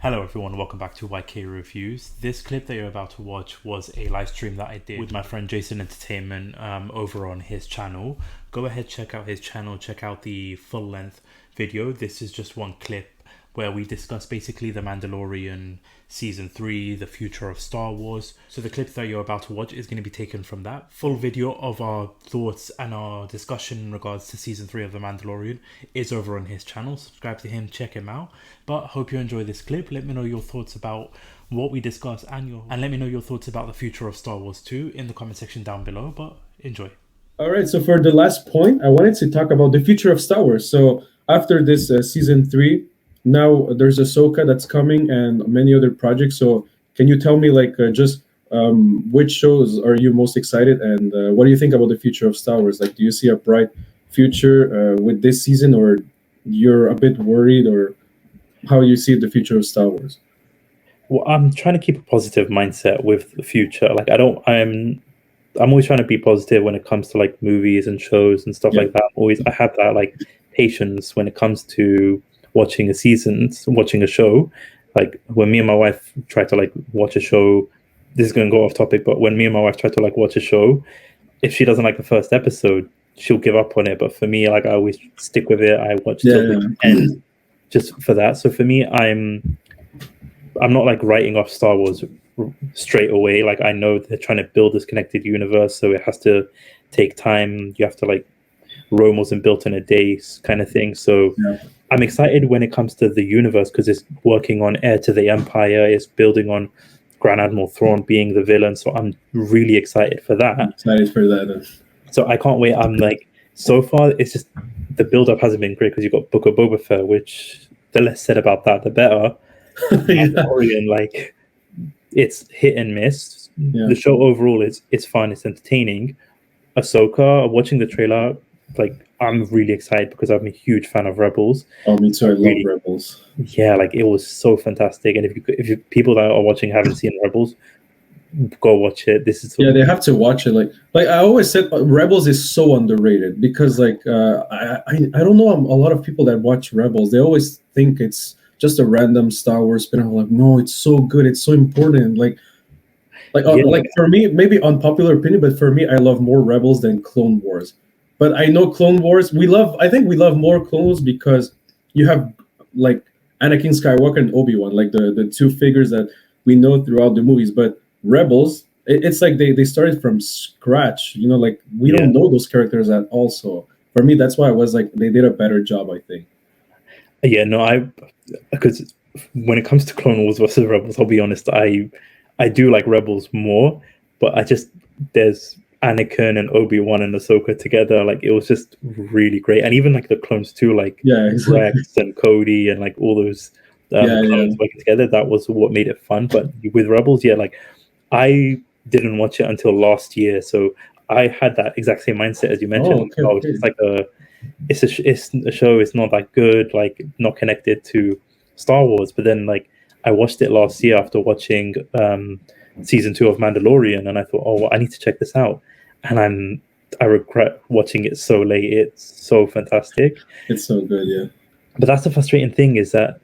Hello everyone, welcome back to YK Reviews. This clip that you're about to watch was a live stream that I did with my friend Jason Entertainment over on his channel. Go ahead, check out his channel, check out the full length video. This is just one clip where we discuss basically the Mandalorian Season 3, the future of Star Wars. So the clip that you're about to watch is going to be taken from that. Full video of our thoughts and our discussion in regards to Season 3 of The Mandalorian is over on his channel. Subscribe to him, check him out. But hope you enjoy this clip. Let me know your thoughts about what we discussed and let me know your thoughts about the future of Star Wars 2 in the comment section down below. But enjoy. All right, so for the last point, I wanted to talk about the future of Star Wars. So after this Season 3, now there's Ahsoka that's coming and many other projects. So can you tell me which shows are you most excited and what do you think about the future of Star Wars? Like, do you see a bright future with this season, or you're a bit worried, or how you see the future of Star Wars? Well, I'm trying to keep a positive mindset with the future. Like, I'm always trying to be positive when it comes to like movies and shows and stuff like that. I have that like patience when it comes to watching a show. Like when me and my wife try to like watch a show, this is going to go off topic, but when me and my wife try to like watch a show, if she doesn't like the first episode, she'll give up on it. But for me, like I always stick with it. I watch till the end just for that. So for me, I'm not like writing off Star Wars straight away. Like I know they're trying to build this connected universe, so it has to take time. You have to like Rome wasn't built in a day kind of thing. So I'm excited when it comes to the universe because it's working on Heir to the Empire. It's building on Grand Admiral Thrawn being the villain. So I'm really excited for that. I'm excited for that. So I can't wait. I'm like, so far, it's just the build-up hasn't been great because you've got Book of Boba Fett, which the less said about that, the better. Mandalorian, like, it's hit and miss. The show overall it's fun, it's entertaining. Ahsoka, watching the trailer, like I'm really excited because I'm a huge fan of Rebels. Oh, me too. I love Rebels. Yeah, like it was so fantastic. And if you people that are watching haven't seen Rebels, go watch it. This is they have to watch it. Like I always said, Rebels is so underrated because like I don't know a lot of people that watch Rebels. They always think it's just a random Star Wars spin. I'm like, no, it's so good. It's so important. Like for me, maybe unpopular opinion, but for me, I love more Rebels than Clone Wars. But I know Clone Wars, I think we love more Clone Wars because you have like Anakin Skywalker and Obi-Wan, like the two figures that we know throughout the movies. But Rebels, it's like they started from scratch, like we don't know those characters at all. So for me, that's why I was like, they did a better job, I think. Yeah, no, because when it comes to Clone Wars versus Rebels, I'll be honest, I do like Rebels more, but there's Anakin and Obi-Wan and Ahsoka together, like it was just really great. And even like the clones too, like Rex and Cody and like all those clones working together, that was what made it fun. But with Rebels, like I didn't watch it until last year, so I had that exact same mindset as you mentioned. It's like it's a show, it's not that good, like not connected to Star Wars. But then like I watched it last year after watching Season 2 of Mandalorian, and I thought, oh, well, I need to check this out. And I regret watching it so late. It's so fantastic. It's so good, yeah. But that's the frustrating thing, is that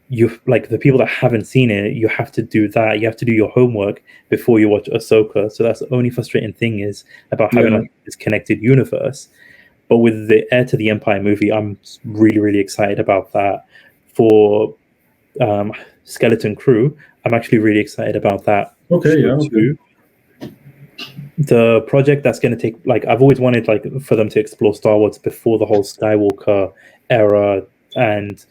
you like the people that haven't seen it, you have to do that. You have to do your homework before you watch Ahsoka. So that's the only frustrating thing is about having like this connected universe. But with the Heir to the Empire movie, I'm really, really excited about that. For Skeleton Crew, I'm actually really excited about that. Too. The project that's going to take, like, I've always wanted like for them to explore Star Wars before the whole Skywalker era, and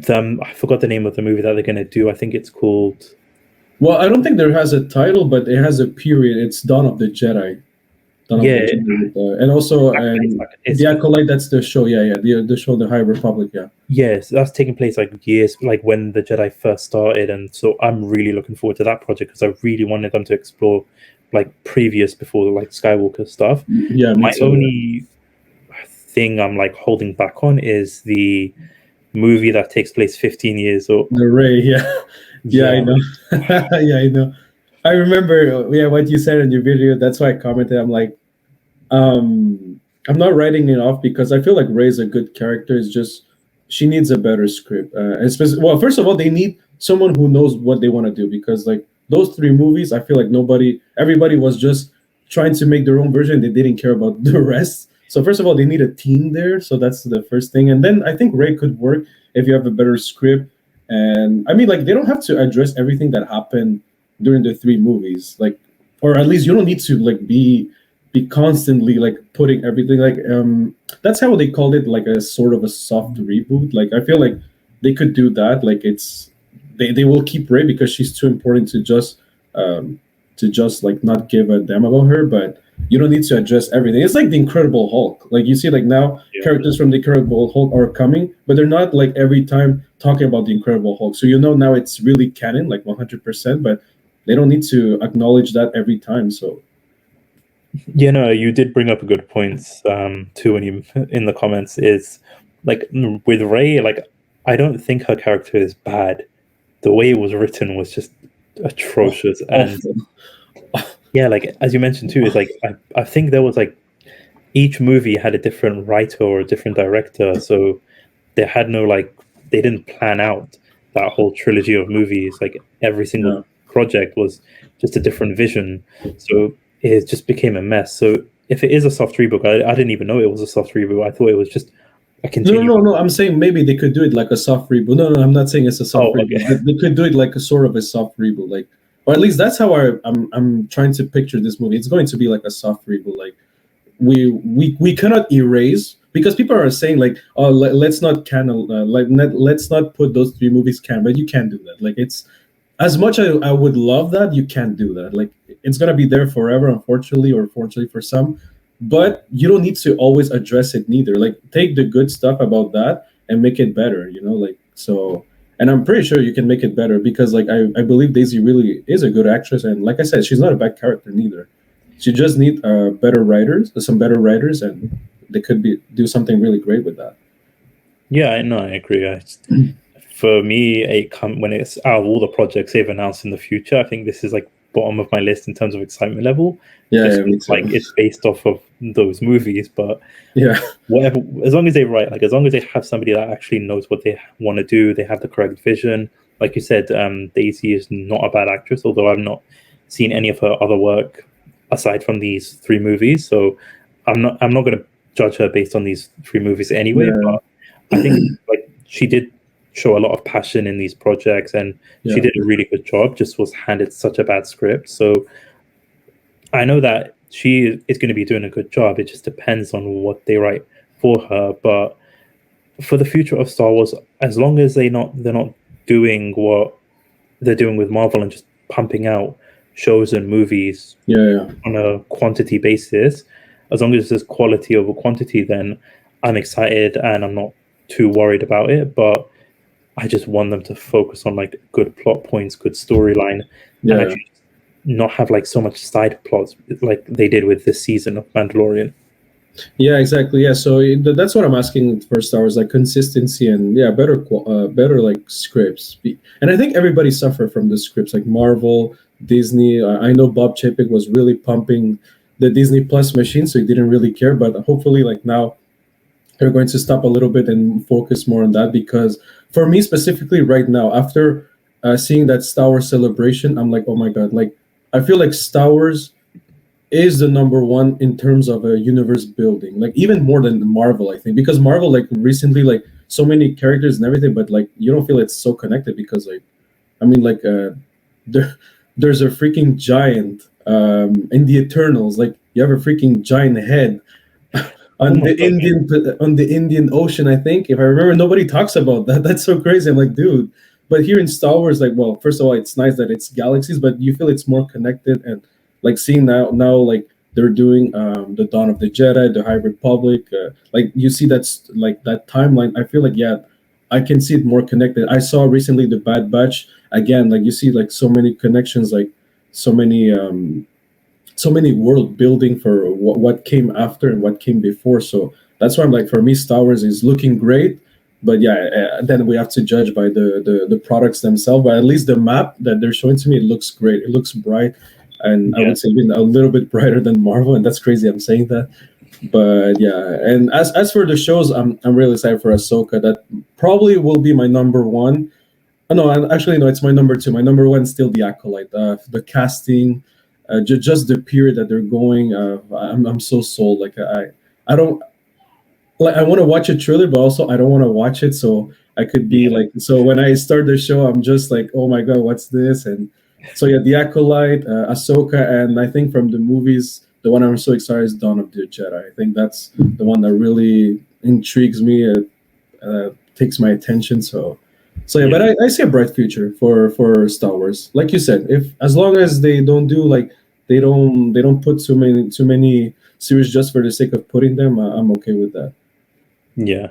I forgot the name of the movie that they're going to do. I think it's called. Well, I don't think there has a title, but it has a period. It's Dawn of the Jedi. And also the Acolyte. That's the show. The show, The High Republic. Yes, that's taking place like years, like when the Jedi first started, and so I'm really looking forward to that project because I really wanted them to explore like previous before like Skywalker stuff. Yeah, my only thing I'm like holding back on is the movie that takes place 15 years or the Rey. I know. I know. I remember, what you said in your video. That's why I commented. I'm like, I'm not writing it off because I feel like Rey's a good character. It's just she needs a better script. Well, first of all, they need someone who knows what they want to do, because like those three movies, I feel like everybody was just trying to make their own version. They didn't care about the rest. So first of all, they need a team there. So that's the first thing. And then I think Ray could work if you have a better script. And I mean, like, they don't have to address everything that happened during the three movies, like, or at least you don't need to like be constantly like putting everything like that's how they called it, like a sort of a soft reboot. Like I feel like they could do that. Like they will keep Ray because she's too important to just like not give a damn about her, but you don't need to address everything. It's like the Incredible Hulk. Like you see, like now characters from the Incredible Hulk are coming, but they're not like every time talking about the Incredible Hulk. So now it's really canon, like 100%. But they don't need to acknowledge that every time. So Yeah, no, you did bring up a good point too when you in the comments is like with Ray, like I don't think her character is bad. The way it was written was just atrocious, and yeah, like as you mentioned too, is like I think there was like each movie had a different writer or a different director, so they had no like they didn't plan out that whole trilogy of movies. Like every single project was just a different vision, so it just became a mess. So if it is a soft reboot, I didn't even know it was a soft reboot. I thought it was just a continuation. No. I'm saying maybe they could do it like a soft reboot. No, I'm not saying it's a soft reboot. Okay. They could do it like a sort of a soft reboot, like, or at least that's how I'm trying to picture this movie. It's going to be like a soft reboot. Like we cannot erase, because people are saying like, oh, let's not canon, let's not put those three movies canon, but you can't do that. Like it's as much I would love that, you can't do that. Like it's gonna be there forever, unfortunately, or fortunately for some. But you don't need to always address it neither. Like take the good stuff about that and make it better. Like so. And I'm pretty sure you can make it better, because like I believe Daisy really is a good actress, and like I said, she's not a bad character neither. She just need some better writers, and they could do something really great with that. Yeah, I agree. For me, when it's out of all the projects they've announced in the future, I think this is like bottom of my list in terms of excitement level. Yeah, like it's based off of those movies, but yeah, whatever. As long as they write, like as long as they have somebody that actually knows what they want to do, they have the correct vision. Like you said, Daisy is not a bad actress, although I've not seen any of her other work aside from these three movies. So I'm not going to judge her based on these three movies anyway. Yeah. But I think like she did show a lot of passion in these projects, and she did a really good job. Just was handed such a bad script. So I know that she is going to be doing a good job. It just depends on what they write for her. But for the future of Star Wars, as long as they're not doing what they're doing with Marvel and just pumping out shows and movies on a quantity basis, as long as there's quality over quantity, then I'm excited and I'm not too worried about it. But I just want them to focus on like good plot points, good storyline, and actually not have like so much side plots like they did with this season of Mandalorian. Yeah, exactly. Yeah, so that's what I'm asking for Star Wars, like consistency and better like scripts. And I think everybody suffered from the scripts, like Marvel, Disney. I know Bob Chapek was really pumping the Disney Plus machine, so he didn't really care. But hopefully, like now, they're going to stop a little bit and focus more on that, because for me specifically right now, after seeing that Star Wars celebration, I'm like, oh my god, like I feel like Star Wars is the number one in terms of a universe building, like even more than Marvel, I think, because Marvel like recently like so many characters and everything, but like you don't feel it's so connected, because like I mean like there's a freaking giant in the Eternals, like you have a freaking giant head on the Indian Ocean, I think, if I remember. Nobody talks about that. That's so crazy. I'm like, dude. But here in Star Wars, like, well, first of all, it's nice that it's galaxies, but you feel it's more connected. And like seeing now like they're doing the Dawn of the Jedi, the High Republic, like you see that's like that timeline. I feel like I can see it more connected. I saw recently the Bad Batch again. Like you see like so many connections, like so many world building for what came after and what came before. So that's why I'm like, for me, Star Wars is looking great. But then we have to judge by the products themselves. But at least the map that they're showing to me, it looks great. It looks bright, and I would say even a little bit brighter than Marvel. And that's crazy, I'm saying that. But yeah, and as for the shows, I'm really excited for Ahsoka. That probably will be my number one. No, actually, no. It's my number two. My number one is still the acolyte. The casting, just the period that they're going. I'm so sold. Like I don't like. I want to watch a trailer, but also I don't want to watch it. So I could be like. So when I start the show, I'm just like, oh my god, what's this? And so yeah, the acolyte, Ahsoka, and I think from the movies, the one I'm so excited is Dawn of the Jedi. I think that's the one that really intrigues me. Takes my attention. So yeah, but I see a bright future for Star Wars. Like you said, if as long as they don't do like they don't put too many series just for the sake of putting them, I'm okay with that. Yeah.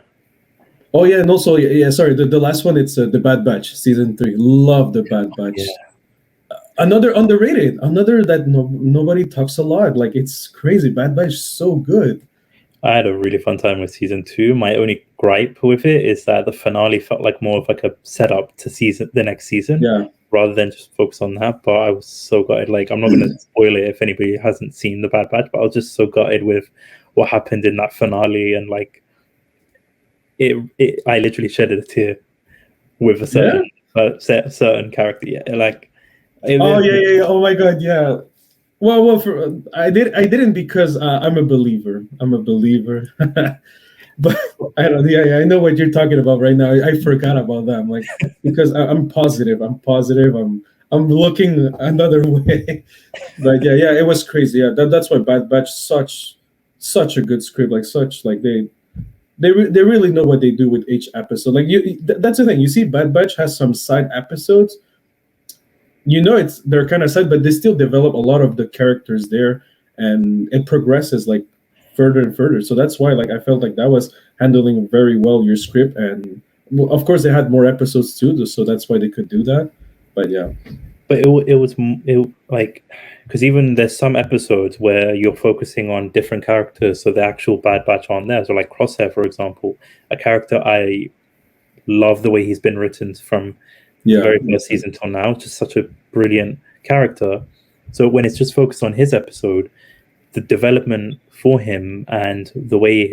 Oh yeah, and also yeah, sorry, the last one, it's the Bad Batch season 3. Love the Bad Batch. Yeah. Another underrated, another that nobody talks a lot. Like it's crazy. Bad Batch is so good. I had a really fun time with season 2. My only gripe with it is that the finale felt like more of like a setup to the next season, Yeah. rather than just focus on that. But I was so gutted. Like, I'm not going to spoil it if anybody hasn't seen the Bad Batch, but I was just so gutted with what happened in that finale, and like I literally shedded a tear with a certain character. Yeah, like. Yeah. Oh my god, yeah. Well, I didn't because I'm a believer. I'm a believer. But I don't. Yeah, I know what you're talking about right now. I forgot about that. I'm like, because I'm positive. I'm looking another way. But yeah, it was crazy. Yeah, that's why Bad Batch such a good script. Like they really know what they do with each episode. Like that's the thing. You see, Bad Batch has some side episodes. They're kind of sad, but they still develop a lot of the characters there, and it progresses like further and further. So that's why like I felt like that was handling very well your script, and well, of course they had more episodes too, so that's why they could do that. But yeah, but it was like, because even there's some episodes where you're focusing on different characters, so the actual Bad Batch aren't there. So like Crosshair, for example, a character I love the way he's been written from the very first season till now. Just such a brilliant character. So when it's just focused on his episode, the development for him and the way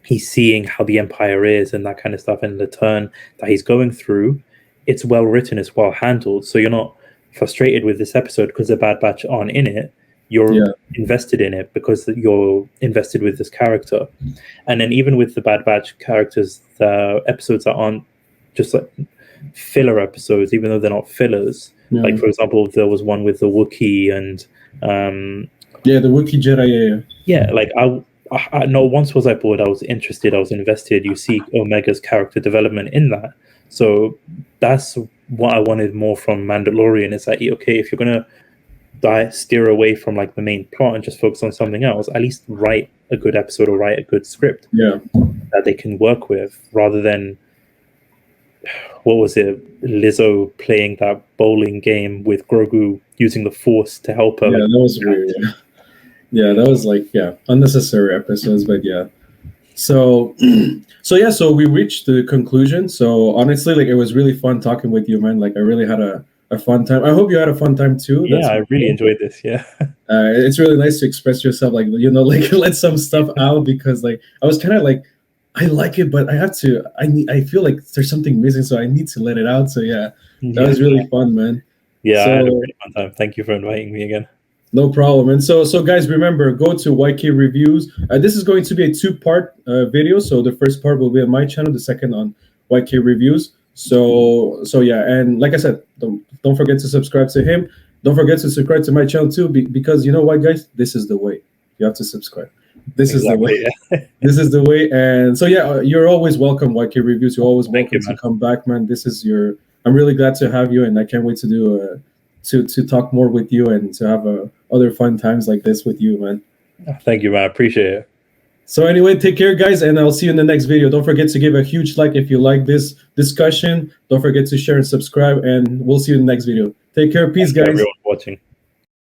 he's seeing how the Empire is and that kind of stuff, and the turn that he's going through, it's well written, it's well handled. So you're not frustrated with this episode because the Bad Batch aren't in it. You're invested in it because you're invested with this character. And then even with the Bad Batch characters, the episodes that aren't just like filler episodes, even though they're not fillers. Like, for example, there was one with the Wookiee and the Wookiee Jedi. Yeah, like I no, once was I bored, I was interested, I was invested. You see Omega's character development in that. So that's what I wanted more from Mandalorian. Is like, okay, if you're gonna steer away from like the main plot and just focus on something else, at least write a good episode or write a good script that they can work with, rather than, what was it, Lizzo playing that bowling game with Grogu using the Force to help her. Yeah, that was weird. Yeah, that was like unnecessary episodes, but yeah. So we reached the conclusion. So honestly, like it was really fun talking with you, man. Like I really had a fun time. I hope you had a fun time too. Yeah, I really enjoyed this. Yeah. It's really nice to express yourself, like like let some stuff out, because like I was kind of like, I like it, but I feel like there's something missing, so I need to let it out. So yeah, that was really fun, man. Yeah, I had a really fun time. Thank you for inviting me again. No problem. And so guys, remember, go to YK Reviews. This is going to be a 2-part video. So the first part will be on my channel, the second on YK Reviews. So yeah, and like I said, don't forget to subscribe to him. Don't forget to subscribe to my channel too, because you know what, guys, this is the way. You have to subscribe. This is the way. This is the way. And so yeah, you're always welcome, YK Reviews. You're always welcome to come back, man. This is I'm really glad to have you, and I can't wait to do to talk more with you and to have other fun times like this with you, man. Thank you, man. I appreciate it. So anyway, take care, guys, and I'll see you in the next video. Don't forget to give a huge like if you like this discussion. Don't forget to share and subscribe, and we'll see you in the next video. Take care. Peace, guys. Everyone watching.